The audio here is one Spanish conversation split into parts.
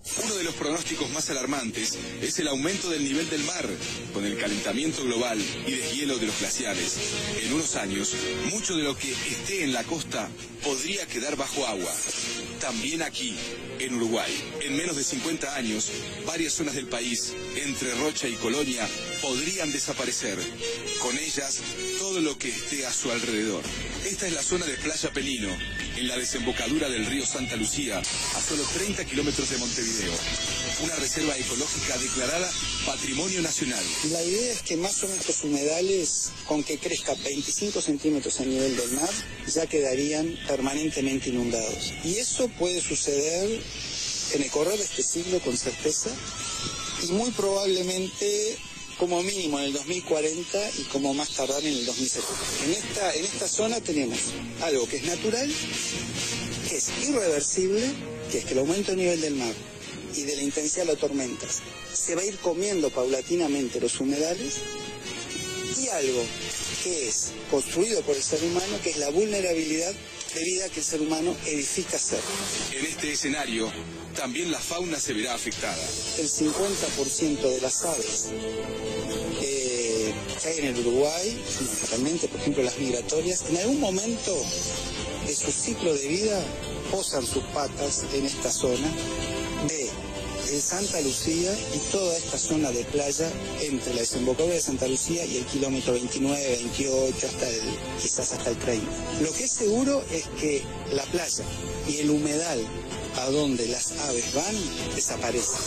Uno de los pronósticos más alarmantes es el aumento del nivel del mar, con el calentamiento global y deshielo de los glaciares. En unos años, mucho de lo que esté en la costa podría quedar bajo agua. También aquí, en Uruguay, en menos de 50 años, varias zonas del país, entre Rocha y Colonia, podrían desaparecer. Con ellas, todo lo que esté a su alrededor. Esta es la zona de Playa Pelino, en la desembocadura del río Santa Lucía, a solo 30 kilómetros de Montevideo. Una reserva ecológica declarada Patrimonio Nacional. La idea es que más o menos los humedales, con que crezca 25 centímetros a nivel del mar, ya quedarían permanentemente inundados. Y eso puede suceder en el correr de este siglo con certeza, y muy probablemente como mínimo en el 2040 y como más tardar en el 2070. En esta zona tenemos algo que es natural, que es irreversible, que es que el aumento del nivel del mar y de la intensidad de las tormentas se va a ir comiendo paulatinamente los humedales, y algo que es construido por el ser humano, que es la vulnerabilidad debido a que el ser humano edifica cerca. En este escenario, también la fauna se verá afectada. El 50% de las aves que hay en el Uruguay, fundamentalmente, por ejemplo, las migratorias, en algún momento de su ciclo de vida posan sus patas en esta zona de Santa Lucía y toda esta zona de playa entre la desembocadura de Santa Lucía y el kilómetro 29, 28, quizás hasta el 30. Lo que es seguro es que la playa y el humedal a donde las aves van desaparecen.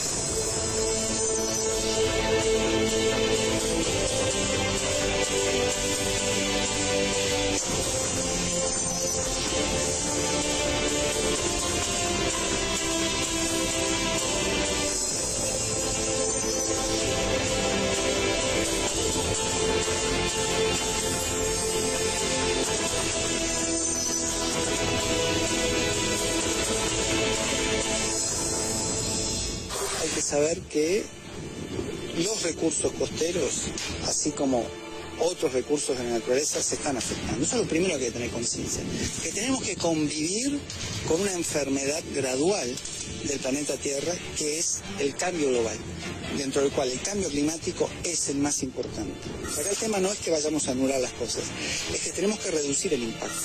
Hay que saber que los recursos costeros, así como otros recursos de la naturaleza, se están afectando. Eso es lo primero que hay que tener conciencia. Que tenemos que convivir con una enfermedad gradual del planeta Tierra, que es el cambio global, dentro del cual el cambio climático es el más importante. Acá el tema no es que vayamos a anular las cosas, es que tenemos que reducir el impacto.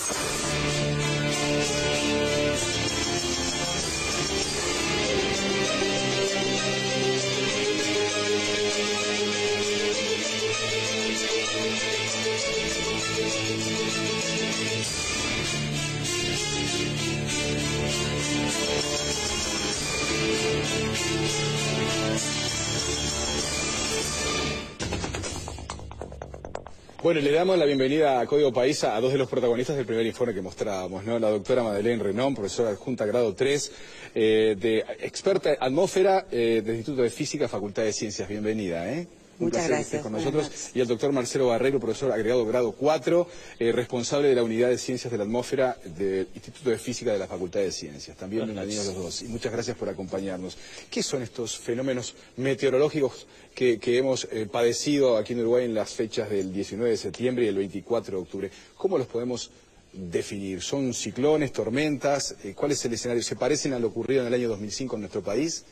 Bueno, le damos la bienvenida a Código País a dos de los protagonistas del primer informe que mostrábamos, ¿no? La doctora Madeleine Renon, profesora adjunta grado 3, experta en atmósfera del Instituto de Física, Facultad de Ciencias. Bienvenida, ¿eh? Muchas gracias Con nosotros. Y el doctor Marcelo Barreiro, profesor agregado grado 4, responsable de la Unidad de Ciencias de la Atmósfera del Instituto de Física de la Facultad de Ciencias. También bienvenidos los dos. Y muchas gracias por acompañarnos. ¿Qué son estos fenómenos meteorológicos que hemos padecido aquí en Uruguay en las fechas del 19 de septiembre y el 24 de octubre? ¿Cómo los podemos definir? ¿Son ciclones, tormentas? ¿Cuál es el escenario? ¿Se parecen a lo ocurrido en el año 2005 en nuestro país?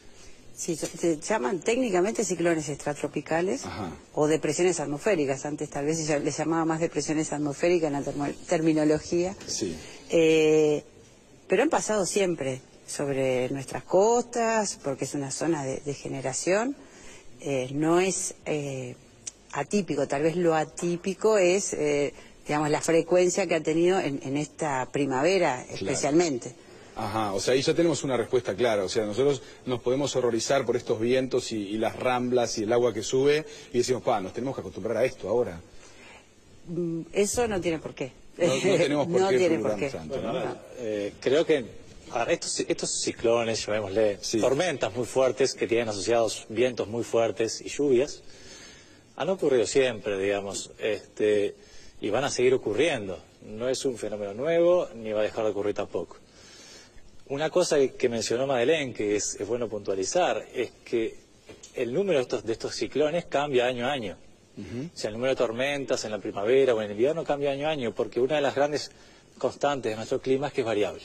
Sí, se llaman técnicamente ciclones extratropicales. Ajá. O depresiones atmosféricas. Antes tal vez se les llamaba más depresiones atmosféricas en la terminología. Sí. Pero han pasado siempre sobre nuestras costas, porque es una zona de generación. No es atípico, tal vez lo atípico es, digamos, la frecuencia que ha tenido en esta primavera, claro, especialmente. Ajá, o sea, ahí ya tenemos una respuesta clara. O sea, nosotros nos podemos horrorizar por estos vientos y las ramblas y el agua que sube y decimos, nos tenemos que acostumbrar a esto ahora. Eso no tiene por qué. No tenemos por no qué. Tiene por qué. Tanto, ¿no? Creo que estos ciclones, llamémosle, sí, tormentas muy fuertes que tienen asociados vientos muy fuertes y lluvias, han ocurrido siempre, digamos, y van a seguir ocurriendo. No es un fenómeno nuevo, ni va a dejar de ocurrir tampoco. Una cosa que mencionó Madeleine, que es bueno puntualizar, es que el número de estos ciclones cambia año a año. O sea, el número de tormentas en la primavera o en el invierno cambia año a año, porque una de las grandes constantes de nuestro clima es que es variable.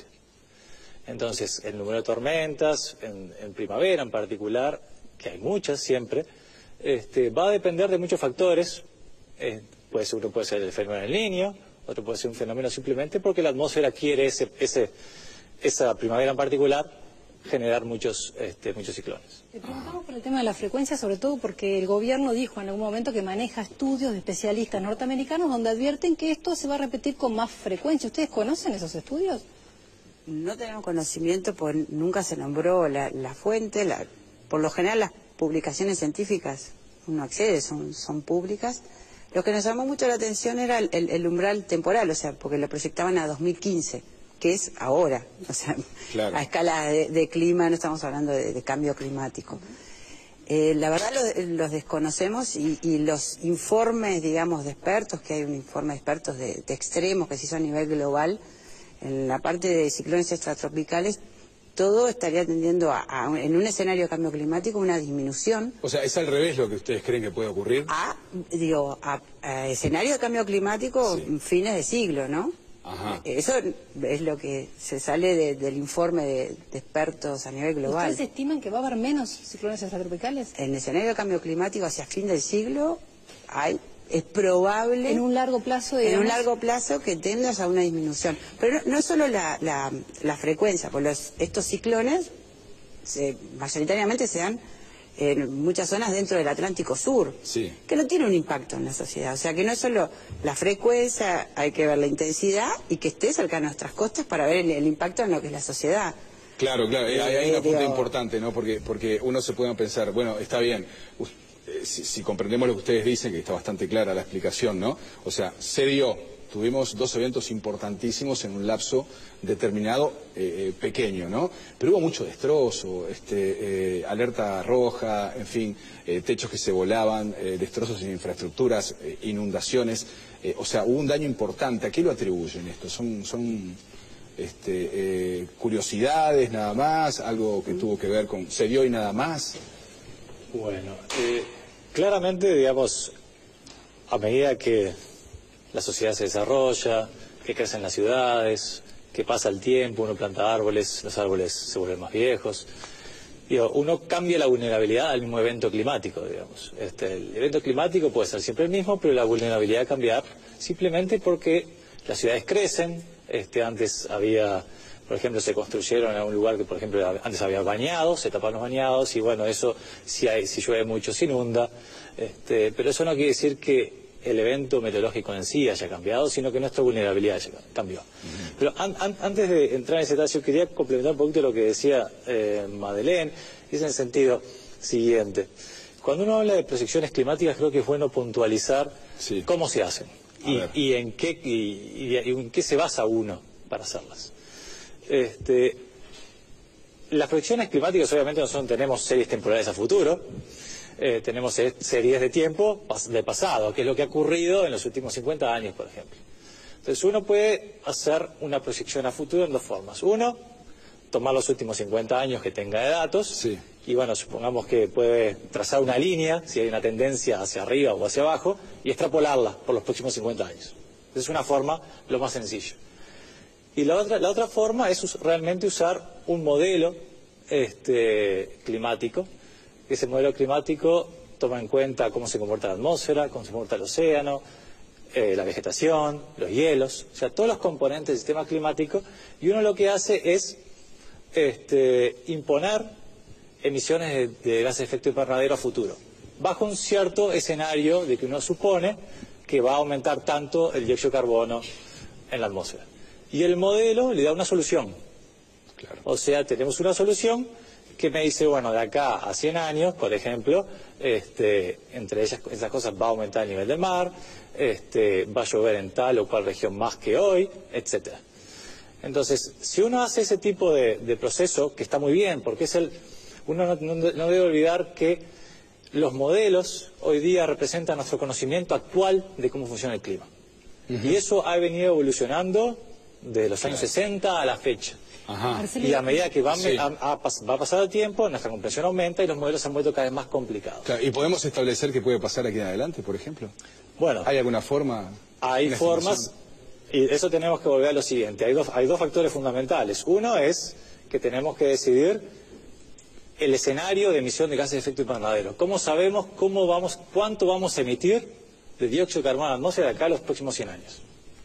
Entonces, el número de tormentas, en primavera en particular, que hay muchas siempre, va a depender de muchos factores. Uno puede ser el fenómeno del Niño, otro puede ser un fenómeno simplemente porque la atmósfera quiere esa primavera en particular generar muchos ciclones. Le preguntamos por el tema de la frecuencia, sobre todo porque el gobierno dijo en algún momento que maneja estudios de especialistas norteamericanos donde advierten que esto se va a repetir con más frecuencia. ¿Ustedes conocen esos estudios? No tenemos conocimiento, porque nunca se nombró la fuente. Por lo general las publicaciones científicas, uno accede, son públicas. Lo que nos llamó mucho la atención era el umbral temporal, o sea, porque lo proyectaban a 2015, que es ahora, o sea, claro, a escala de clima, no estamos hablando de cambio climático. La verdad los desconocemos y los informes, digamos, de expertos, que hay un informe de expertos de extremos que se hizo a nivel global, en la parte de ciclones extratropicales, todo estaría tendiendo en un escenario de cambio climático, una disminución. O sea, ¿es al revés lo que ustedes creen que puede ocurrir? A escenario de cambio climático, sí, fines de siglo, ¿no? Ajá. Eso es lo que se sale del informe de expertos a nivel global. ¿Ustedes estiman que va a haber menos ciclones extratropicales? En escenario de cambio climático hacia fin del siglo es probable... En un largo plazo, digamos. En un largo plazo que tendas a una disminución. Pero no es solo la frecuencia, porque estos ciclones mayoritariamente se dan en muchas zonas dentro del Atlántico Sur, sí, que no tiene un impacto en la sociedad. O sea que no es solo la frecuencia, hay que ver la intensidad y que esté cercano a nuestras costas para ver el impacto en lo que es la sociedad. Claro, claro, hay una punta importante, ¿no? Porque uno se puede pensar, bueno, está bien, si comprendemos lo que ustedes dicen, que está bastante clara la explicación, ¿no? O sea, tuvimos dos eventos importantísimos en un lapso determinado pequeño, ¿no? Pero hubo mucho destrozo, alerta roja, en fin, techos que se volaban, destrozos en infraestructuras, inundaciones, o sea, hubo un daño importante. ¿A qué lo atribuyen esto? ¿Son curiosidades nada más? ¿Algo que tuvo que ver con... ¿Se dio y nada más? Bueno, claramente, digamos, a medida que la sociedad se desarrolla, que crecen las ciudades, que pasa el tiempo, uno planta árboles, los árboles se vuelven más viejos. Uno cambia la vulnerabilidad al mismo evento climático, digamos. El evento climático puede ser siempre el mismo, pero la vulnerabilidad va a cambiar simplemente porque las ciudades crecen. Antes había, por ejemplo, se construyeron en un lugar que, por ejemplo, antes había bañados, se tapan los bañados y bueno, eso si llueve mucho se inunda. Pero eso no quiere decir que el evento meteorológico en sí haya cambiado, sino que nuestra vulnerabilidad cambió. Pero antes de entrar en ese detalle, quería complementar un poquito lo que decía Madeleine, y es en el sentido siguiente. Cuando uno habla de proyecciones climáticas, creo que es bueno puntualizar cómo se hacen y en qué se basa uno para hacerlas. Las proyecciones climáticas, obviamente, nosotros tenemos series temporales a futuro. Tenemos series de tiempo de pasado, que es lo que ha ocurrido en los últimos 50 años, por ejemplo. Entonces uno puede hacer una proyección a futuro en dos formas. Uno, tomar los últimos 50 años que tenga de datos, y bueno, supongamos que puede trazar una línea, si hay una tendencia hacia arriba o hacia abajo, y extrapolarla por los próximos 50 años. Esa es una forma lo más sencillo. Y la otra forma es realmente usar un modelo climático. Ese modelo climático toma en cuenta cómo se comporta la atmósfera, cómo se comporta el océano, la vegetación, los hielos, o sea, todos los componentes del sistema climático, y uno lo que hace es imponer emisiones de gases de efecto invernadero a futuro, bajo un cierto escenario de que uno supone que va a aumentar tanto el dióxido de carbono en la atmósfera. Y el modelo le da una solución. Claro. O sea, tenemos una solución que me dice, bueno, de acá a 100 años, por ejemplo, entre esas cosas va a aumentar el nivel del mar, va a llover en tal o cual región más que hoy, etcétera. Entonces, si uno hace ese tipo de proceso, que está muy bien, porque uno no debe olvidar que los modelos hoy día representan nuestro conocimiento actual de cómo funciona el clima. Y eso ha venido evolucionando de los años 60 a la fecha. Ajá. Y a medida que va a pasar el tiempo, nuestra comprensión aumenta y los modelos se han vuelto cada vez más complicados. Claro, ¿y podemos establecer qué puede pasar aquí en adelante, por ejemplo? Bueno, ¿hay alguna forma? Hay formas, y eso tenemos que volver a lo siguiente. Hay dos factores fundamentales. Uno es que tenemos que decidir el escenario de emisión de gases de efecto invernadero. ¿Cómo sabemos cuánto vamos a emitir de dióxido de carbono a la atmósfera de acá a los próximos 100 años?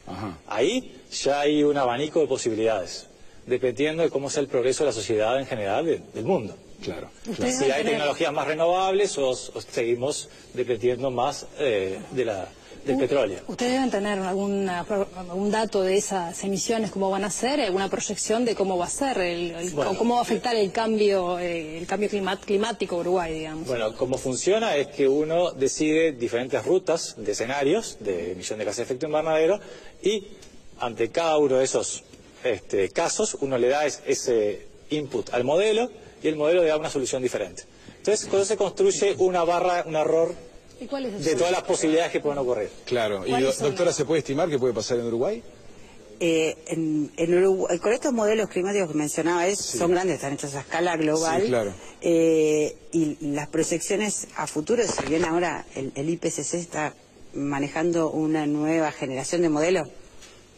Ajá. Ahí ya hay un abanico de posibilidades, dependiendo de cómo sea el progreso de la sociedad en general del mundo. Claro. Si hay tecnologías más renovables o seguimos dependiendo más del petróleo. ¿Ustedes deben tener algún dato de esas emisiones, cómo van a ser, alguna proyección de cómo va a ser, cómo va a afectar el cambio climático Uruguay, digamos? Bueno, cómo funciona es que uno decide diferentes rutas de escenarios de emisión de gases de efecto invernadero y ante cada uno de esos casos uno le da ese input al modelo y el modelo le da una solución diferente. Entonces, cuando se construye un error de todas las posibilidades que pueden ocurrir. Claro. ¿Y doctora, se puede estimar qué puede pasar en Uruguay? En Uruguay, con estos modelos climáticos que mencionaba, son grandes, están hechos a escala global. Sí, claro. Y las proyecciones a futuro, si bien ahora el IPCC está manejando una nueva generación de modelos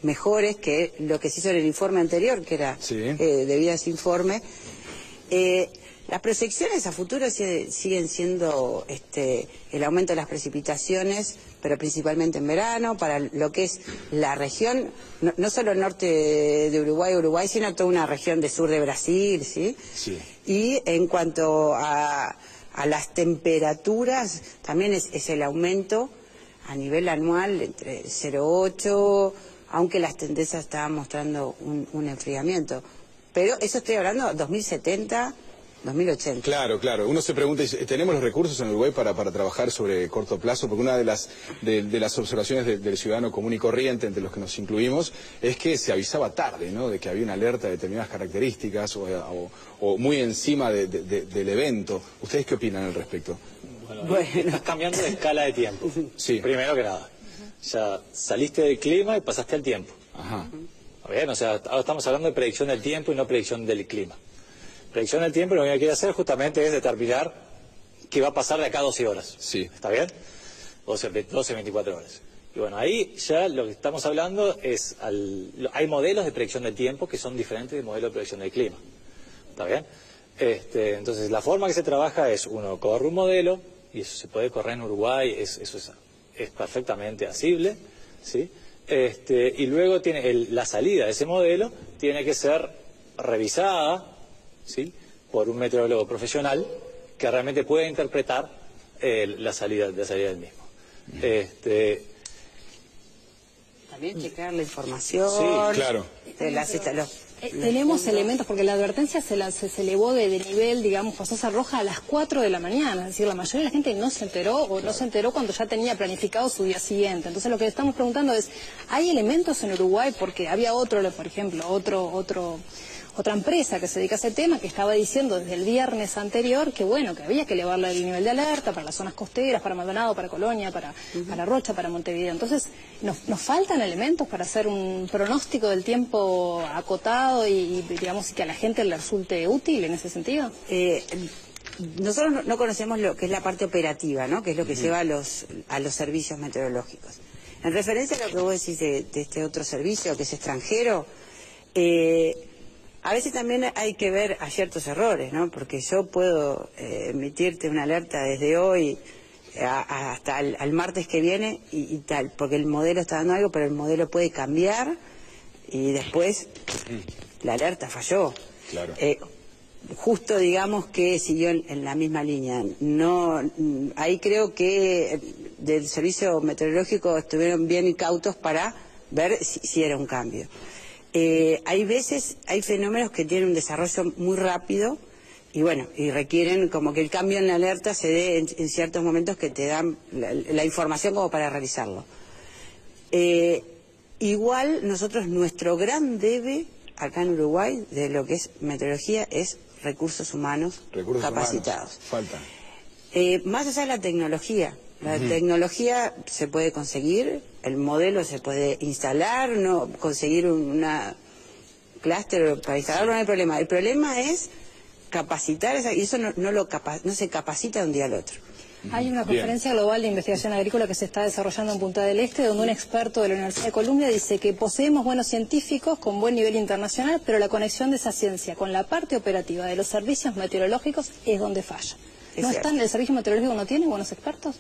mejores que lo que se hizo en el informe anterior, que era debido a ese informe, las proyecciones a futuro siguen siendo el aumento de las precipitaciones, pero principalmente en verano, para lo que es la región, no solo el norte de Uruguay, sino toda una región del sur de Brasil, ¿sí? Sí. Y en cuanto a las temperaturas, también es el aumento a nivel anual entre 0,8, aunque las tendencias estaban mostrando un enfriamiento. Pero eso estoy hablando 2070... 2080. Claro, claro. Uno se pregunta, ¿tenemos los recursos en Uruguay para trabajar sobre corto plazo? Porque una de las observaciones del ciudadano común y corriente, entre los que nos incluimos, es que se avisaba tarde, ¿no? De que había una alerta de determinadas características o muy encima del evento. ¿Ustedes qué opinan al respecto? Bueno, estás cambiando de escala de tiempo. Sí. Primero que nada. Ya saliste del clima y pasaste al tiempo. Ajá. Bien, o sea, ahora estamos hablando de predicción del tiempo y no predicción del clima. Predicción del tiempo lo que hay que hacer justamente es determinar qué va a pasar de acá a 12 horas. Sí. ¿Está bien? 12, 24 horas. Y bueno, ahí ya lo que estamos hablando es, hay modelos de predicción del tiempo que son diferentes de modelos de predicción del clima. ¿Está bien? Entonces, la forma que se trabaja es, uno corre un modelo, y eso se puede correr en Uruguay, eso es perfectamente asible, ¿sí? Y luego la salida de ese modelo tiene que ser revisada, ¿sí? Por un meteorólogo profesional que realmente pueda interpretar la salida del mismo. También checar la información. Sí, claro. Tenemos elementos, porque la advertencia se elevó de nivel, digamos, pasó a ser roja a las 4 de la mañana. Es decir, la mayoría de la gente no se enteró o no se enteró cuando ya tenía planificado su día siguiente. Entonces lo que le estamos preguntando es, ¿hay elementos en Uruguay? Porque había por ejemplo, otra empresa que se dedica a ese tema que estaba diciendo desde el viernes anterior que bueno, que había que elevarle el nivel de alerta para las zonas costeras, para Maldonado, para Colonia, para Rocha, para Montevideo. Entonces, ¿nos faltan elementos para hacer un pronóstico del tiempo acotado y digamos que a la gente le resulte útil en ese sentido? Nosotros no conocemos lo que es la parte operativa, ¿no? Que es lo que lleva a los servicios meteorológicos. En referencia a lo que vos decís de este otro servicio que es extranjero, a veces también hay que ver a ciertos errores, ¿no? Porque yo puedo emitirte una alerta desde hoy hasta el martes que viene y tal, porque el modelo está dando algo, pero el modelo puede cambiar y después la alerta falló. Claro. Justo digamos que siguió en la misma línea. Ahí creo que del servicio meteorológico estuvieron bien cautos para ver si era un cambio. Hay fenómenos que tienen un desarrollo muy rápido y bueno, y requieren como que el cambio en la alerta se dé en ciertos momentos que te dan la información como para realizarlo. Igual nuestro gran debe acá en Uruguay de lo que es meteorología es recursos humanos capacitados. Falta. Más allá de la tecnología. La tecnología se puede conseguir, el modelo se puede instalar, conseguir una clúster para instalarlo no hay problema. El problema es capacitar, y eso no se capacita de un día al otro. Hay una conferencia global de investigación agrícola que se está desarrollando en Punta del Este, donde un experto de la Universidad de Columbia dice que poseemos buenos científicos con buen nivel internacional, pero la conexión de esa ciencia con la parte operativa de los servicios meteorológicos es donde falla. ¿El servicio meteorológico no tiene buenos expertos?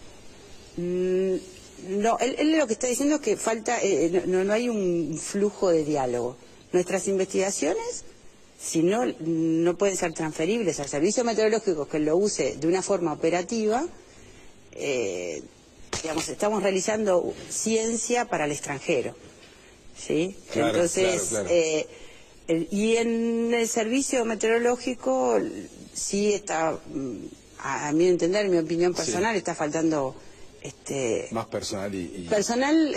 No, él lo que está diciendo es que falta, no hay un flujo de diálogo. Nuestras investigaciones, si no pueden ser transferibles al servicio meteorológico que lo use de una forma operativa, digamos, estamos realizando ciencia para el extranjero, ¿sí? Claro, entonces, claro. Y en el servicio meteorológico sí está, a mi entender, mi opinión personal, está faltando más personal personal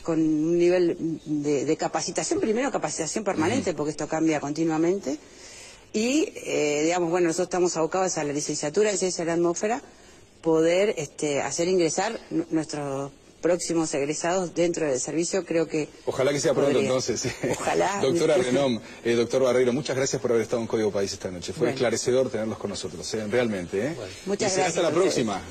con un nivel de capacitación, primero capacitación permanente, porque esto cambia continuamente, y digamos, bueno, nosotros estamos abocados a la licenciatura en Ciencia de la Atmósfera, poder hacer ingresar nuestros próximos egresados dentro del servicio. Creo que ojalá que sea pronto entonces. Ojalá. Doctora Renom, doctor Barreiro, muchas gracias por haber estado en Código País esta noche. Fue esclarecedor tenerlos con nosotros, realmente. Muchas gracias. Hasta la próxima.